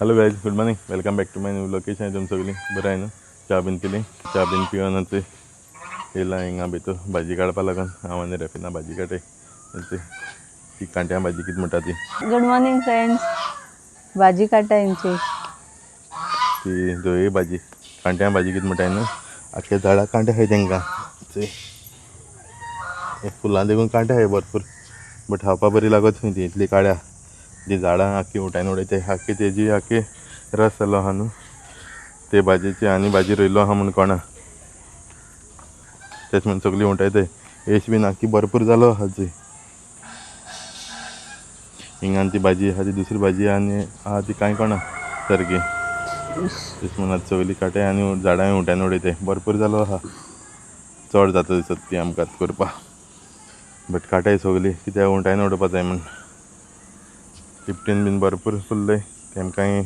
Hello guys, good morning. Welcome back to my new location. आहे तुमचं सगळी बरं आहे ना? चा बीन पिली, चा बीन पिवनाचे येला हिंगा भितर भाजी काडपा लागून हांव आनी रेफिना भाजी काडटाय. ती कांट्या भाजी कितें म्हणटा ती. Good morning friends. भाजी काडटा हेंची ती धवी भाजी, कांट्या भाजी कितें म्हणटाय न्हू. आख्या झाडाक कांटे आहाय तेंकां. फुलां देखून कांटे आहाय भरपूर, बट खावपा बरी लागत खंय ती इतली काड्या. ती झाडां आख्खी उठायन उडयताय. आख्खी तेजी आख्खी रस जालो आहा न्हू ते भाजयेची, आनी भाजी रोयलो आहा म्हूण कोणा तेच म्हूण सगळीं उठयताय. एश बीन आख्खी भरपूर जालो आहा. हिंगान ती भाजी आहा ती दुसरी भाजी आनी आहा ती कांय कोणा सारकी. तेच म्हूण आतां सगळीं काटाय आनी झाडांय उठायन उडयताय. भरपूर जालो आहा, चड जाता दिसता ती आमकां आतां करपा. बट काटाय सगळीं कित्याक उठायन उडोवपा जाय म्हूण. चिपटीन बीन भरपूर फुल्लय. तेमकांय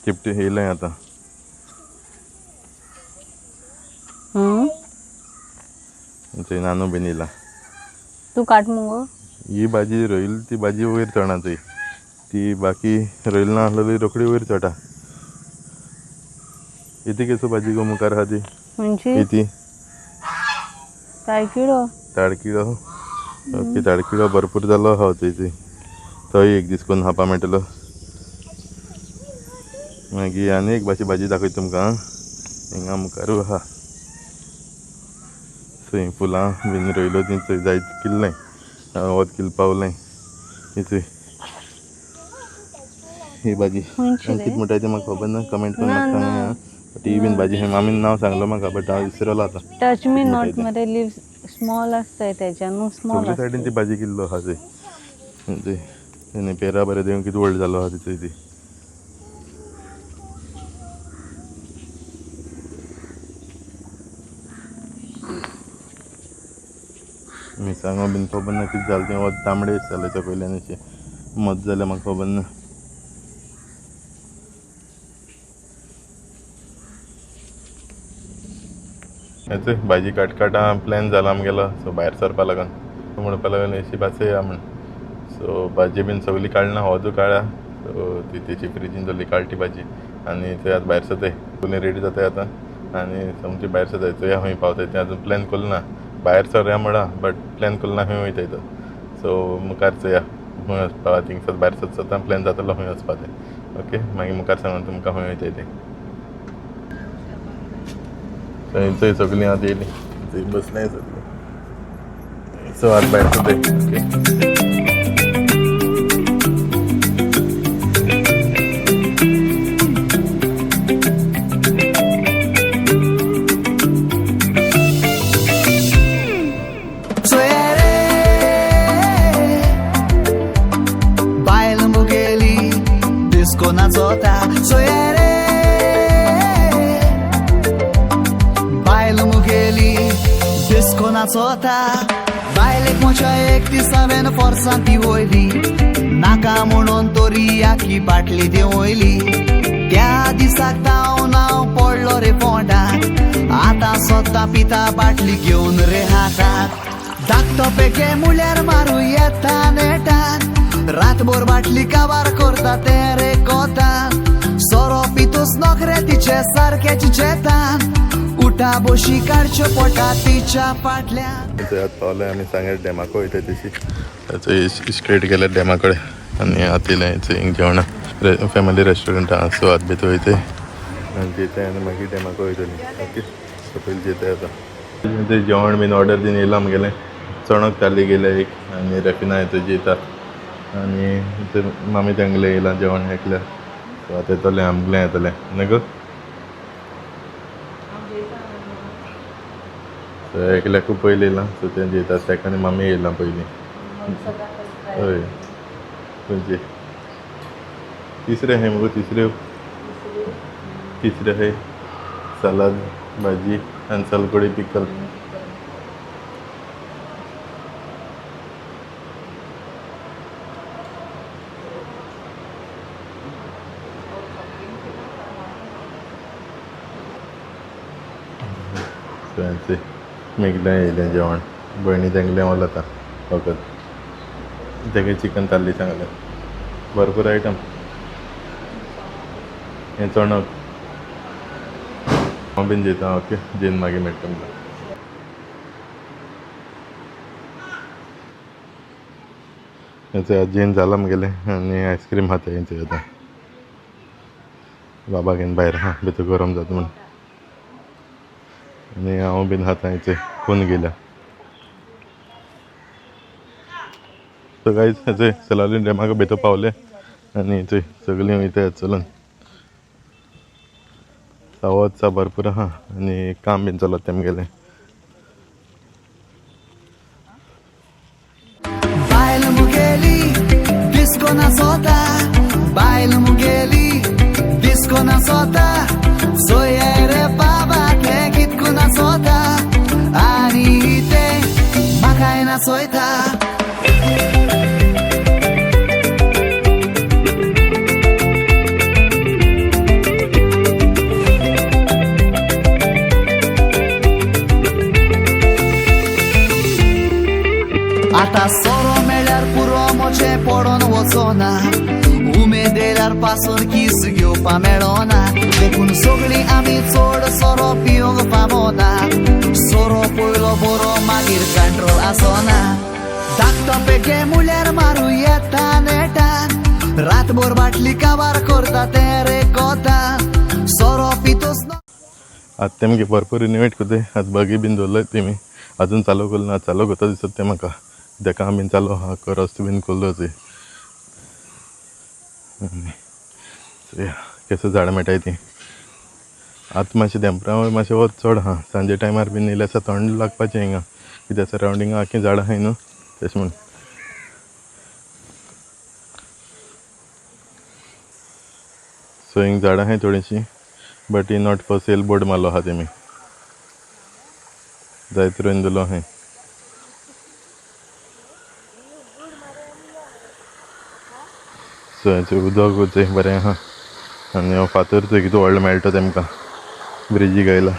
चिपटी येयलय आतां. थंय नानू बीन येयला. तू काट मुगो. ही भाजी रोयली ती भाजी वयर चडना थंय. ती बाकी रोयली ना आसलेली रोखडी वयर चडटा. येती केसो भाजी गो मुखार आहा ती. खंयची? येती ताळकिळो. ताळकिळो. ओके, ताळकिळो भरपूर जालो आहा थंय. थंय एक दीस करून खावपा मेळटलो. मागीर आनी एक भाजी दाखयता तुमकां. हिंगा मुखार आहा थंय फुलां बीन रोयलो ती थंय जायत किल्लें वत किल पावलें. ही भाजी कितें म्हणटाय ती म्हाका खबर ना. कमेंट करून म्हाका सांगा. ती बीन भाजी मामीन नांव सांगलो म्हाका, बट हांव विसरलो आतां. टच मी नॉट मरे लिव्स स्मॉल आसताय तेच्यानू स्मॉल. सगळे सायडीन ती भाजी किल्लो आहा थंय. तेणे पेरा बरें देवन कितें व्हड जालो आहा थंय ती. मिरसांगो बीन खबर ना कितें जालें तें. वत तांबडे जालें सकयल्यान अशें. मत जाल्यार म्हाका खबर ना. हेच भाजी काटा प्लॅन जाला आमगेलो. सो भायर सरपा लागून म्हणपा लागून अशी भास या म्हण. सो भाजी बीन सगळी काडना, होदू काडा. सो ती तेची फ्रिजीन दवरली काळटी भाजी. आनी थंय आतां भायर सरताय. सगळीं रेडी जाताय आतां आनी समजी भायर सरताय. चोया खंय पावताय तें आजून प्लॅन केलो ना. भायर सरया म्हणा, बट प्लॅन केलो ना खंय वयताय तो. सो मुखार चोया खंय वचपा. थिंगसर भायर सरता प्लॅन जातलो खंय वचपाचें. ओके, मागीर मुखार सांगून तुमकां खंय वयताय तें. थंय सगळीं आतां येयलीं. थंय बसल्याय सगळीं. सो आतां भायर सरताय. ओके, बायलेक म्हज्या एक दिसावेन फोर्सान ती वयली. नाका म्हणून तोरी आखी बाटली देंवयली. त्या दिसाक ताव नाव पडलो रे पोंडाक. आतां सोदता पिता बाटली घेवन रे हाताक. धाकटो पेके मुळ्यार मारू येता नेटान. रातभर बाटली काबार करता ते रे कोतान. सोरो पितूस नोकरे तिचे सारकेच चेतान. उठा बोशी काडच्यो पोटा तिच्या फाटल्यान. आतां पावले आमी सांगेर डॅमाक वयताय तशी. थंय स्ट्रेट गेले डॅमा कडेन आनी आतां येयलें थंय जेवणाक फॅमिली रेस्टॉरंट आहा. सो आतां भितर वयताय आनी जेयताय आनी मागीर डॅमाक वयतलीं. ओके, सो पयलीं जेयताय आतां. थंय जेवण बीन ऑर्डर दिवन येयलां आमगेलें. चणक थाली गेले एक आनी रेफिना थंय जेयता. आनी मामी तेंगेलें येयलां जेवण एकल्यार. सो आतां येतलें आमगेलें येतलें न्हय गो. एकल्याकूय पयलीं येयलां. सो तें जेयता. तेका आनी मामी येयलां पयलीं. हय, खंयचे तिसरें आहाय मुगो. तिसरें आहाय सालाद भाजी आनी सालकुडी पिकल. मेघड्या येयलें जेवण. भयणी तेंगलें वोल आतां फकत. तेगे चिकन थाली सांगलें. भरपूर आयटम. हें चणक हांव बीन जेता. ओके, जेन मागीर मेळटा तुमकां. हेंचें जेन जाला आमगेलें आनी आयस्क्रीम खाता हेंचें आतां. बाबा घेवन भायर आहा, भितर गरम जाता म्हूण. आनी हांव बीन खाता हेंचें खून गेल्या. सो गायज हेचें सलावलीन डॅमाक भितर पावले आनी हेचें सगळीं वयता चलून. सावधसा भरपूर आहा आनी काम बीन चलता तेमगेलें. बायल मुगेली डिस्को नाचोता, बायल मुगेली डिस्को नाचोता, सोये रे बाबा ते कितको नाचोता आनी ते म्हाकाय नाचोयता. आतां सोरो मेळ्यार पुरो मोचें पडोन वचोना, उमेद येयल्यार पासून किस घेवपा मेळोना. देखून सगळीं आमी चड सोरो पिवंक फावोना, सोरो पयलो बरो मागीर कंट्रोल आसोना. धाकटो पेके म्हळ्यार मारूं येता नेटान, रातभर बाटली काबार करता ते रे कोतान. सोरो पितोस आतां तेमगे भरपूर रिनोवेट करता. आतां बगी बीन दवरल्यात तेमी, अजून चालू केलो ना. चालू करता दिसता ते म्हाका. तें काम बीन चालू आहा, रस्तो बीन खोल्लो चोय. केसो झाडां मेळटाय तीं. आतां मातशें देंपरां मातशें वत चड आहा. सांजे टायमार बीन येयल्यार आसा थंड लागपाचें हिंगा, कित्याक सरावंडिंगा आख्खीं झाडां आहाय न्हू, तेश म्हूण. सो हिंग झाडां आहाय थोडीशीं, but he not for sale board मारलो आहा तेमी. जायत रोवन दवरलो आहाय. सो हेचें उदक चोय बरें आहा आनी हो फातर चोय कितें व्हडलो मेळटा तेमकां ब्रिजीक आयला.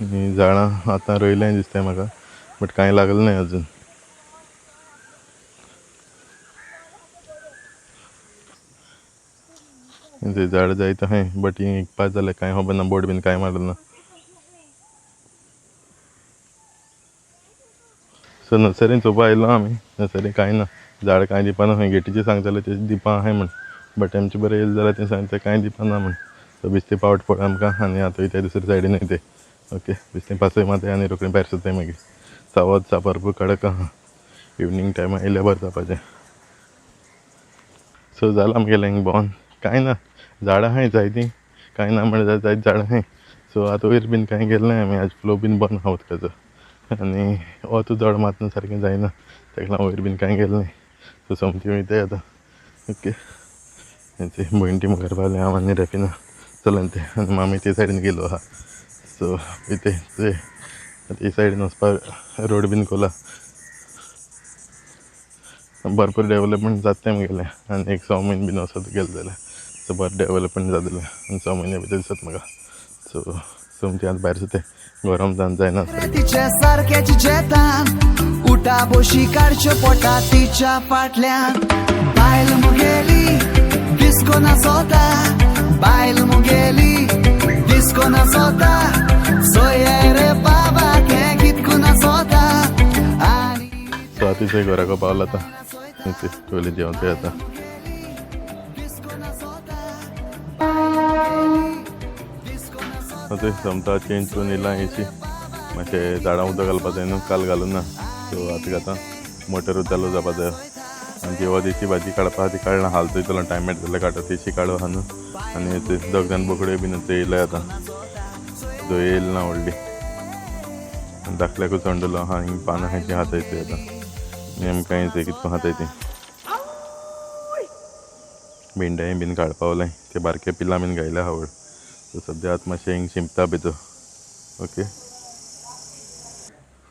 आनी झाडां आतां रोयल्याय दिसताय म्हाका, बट कांय लागलें नाय अजून. हेचें झाड जायत आहाय, बट ही इकपा जाल्यार कांय खबर ना. बोर्ड बीन कांय मारलो ना. सो नर्सरीन चोवपा आयलो आमी. नर्सरी कांय ना, झाड कांय दिवपा ना. खंय गेटीचेर सांगताले ते दिवपा आहाय म्हूण, बट तेमचे बरें येयले जाल्यार ते सांगता कांय दिवपा ना म्हूण. सो बिस्ते पावट पड आमकां आनी आतां वयताय दुसरे सायडीन वयताय. ओके, बिस्तें पासय माताय आनी रोखडीं भायर सरताय मागीर. सावध सा भरपूर कडक आहा. इवनींग टायमार येयल्यार बरें जावपाचें. सो जालां आमगेलें हिंग भोंवन. कांय ना, झाडां आहाय जायतीं, कांय ना म्हळ्यार जायत झाडां आहाय. सो आतां वयर बीन कांय गेले नाय आमी. आज फ्लो बीन बंद आहा उदकाचो आनी वत जड मातना सारकें जायना, तेका लागून वयर बीन कांय गेलें नाय. सो सोमतीं वयताय आतां. ओके, हेचें भयण मुखार पावलें. हांव आनी रेफिना चलून ते आनी मामी ते सायडीन गेलो आहा. सो वयताय चोय. आतां हे सायडीन वचपाक रोड बीन खोला. भरपूर डेवलपमेंट जाता तेमगेलें आनी एक 6 म्हयने बीन वचत गेले जाल्यार. सो बरें डेवलपमेंट जातलें आनी 6 म्हयने भितर दिसता म्हाका. सो सोमतीं आतां भायर सरताय, गरम जावन जायना. तिचे सारकेच जेतान उठा बोशी काडच्यो पोटा तिच्या फाटल्यान. बायल मुगेली डिस्को नाचोता, बायल मुगेली डिस्को नाचोता, सोये रे बाबा ते कितको नाचोता आनी. सो आतां थंय घराको पावला आतां. टोयलेट जेवंतय आतां. थंय सोमता चेंज करून येयलां. एसी मातशें झाडां उदक घालपा जाय न्हू, काल घालूं ना. सो आतां घातां. मोटर चालू जावपा जाय आनी ती वदेची भाजी काडपा ती काडना. हाल चोयतलो टायम मेळटा जाल्यार काडटा. तेशी काडू आहा न्हू. आनी दोग जाण बोकड्यो बीन येयलाय आतां. सो येयल ना व्हडली. धाकल्याकूच थंडलो आहा. हिंग पानां आहाय तीं खाताय तीं आतां. नेमकां हेचें कितको खाताय तीं. भेंड्याय बीन काडपा वलाय. ते बारके पिलां बीन गायल्या आहा व्हड. सो सद्या आतां मातशें हिंग शिंपता भितर. ओके,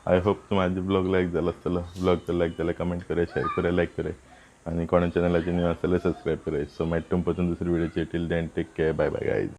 आय होप तुम्हाला माझे ब्लॉग लायक जालो आसतलो. ब्लॉग जर लायक जाल्यार कमेंट कराय, शेअर कराय, लायक कराय आनी कोणा चॅनलाचेर न्यू आसतले सबस्क्रायब कराय. सो मेळटा तुमकां दुसरे व्हिडिओचेर. Till then take care, bye bye guys.